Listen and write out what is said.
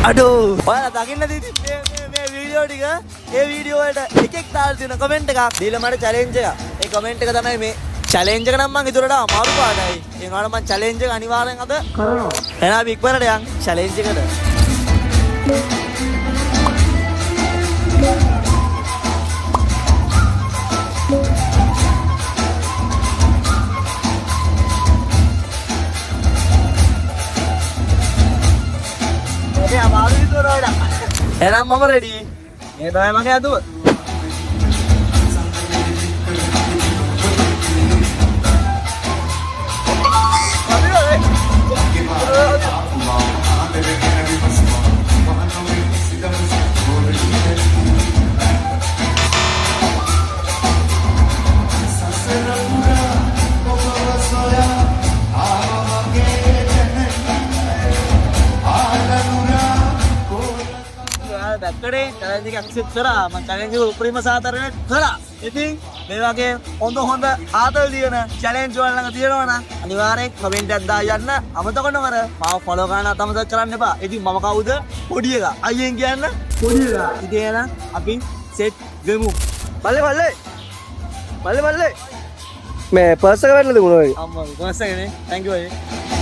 අඩෝ ඔයාලා දකින්න මේ වීඩියෝ ටික ඒ වීඩියෝ වලට එකෙක් දාලා තියෙන කමෙන්ට් එකක් දීලා මට චැලෙන්ජ් එකක්. ඒ කමෙන්ට් එක තමයි මේ චැලෙන්ජ් එක නම් මං ඉදරට අමාරු පාඩයි. ඒ වුණාට මං චැලෙන්ජ් එක අනිවාර්යෙන් අද කරනවා. එහෙනම් ඉක්මනට යන් චැලෙන්ජ් එකට. එහෙනම් මම රෙඩි. මේ තමයි මගේ අදුව. දැක්කනේ චැලෙන්ජ් එක ඇක්සෙප්ට් කරා. මම චැලෙන්ජ් එක උපරිම සාතරණයට කරා. ඉතින් මේ වගේ හොඳ ආතල් දින චැලෙන්ජ් වල ළඟ තියෙනවා නම් අනිවාර්යෙන් කමෙන්ට් එකක් දාන්න අමතක නොකර මාව ෆලෝ කරන්න අමතක කරන්න එපා. ඉතින් මම කවුද? පොඩි එකා. අයියෙන් කියන්න පොඩි එකා. ඉතින් එහෙනම් අපි සෙට් වෙමු. බල්ලේ මේ පර්ස් එක වැටලා තිබුණා. අම්මා පර්ස් එකනේ. thank you අයියේ.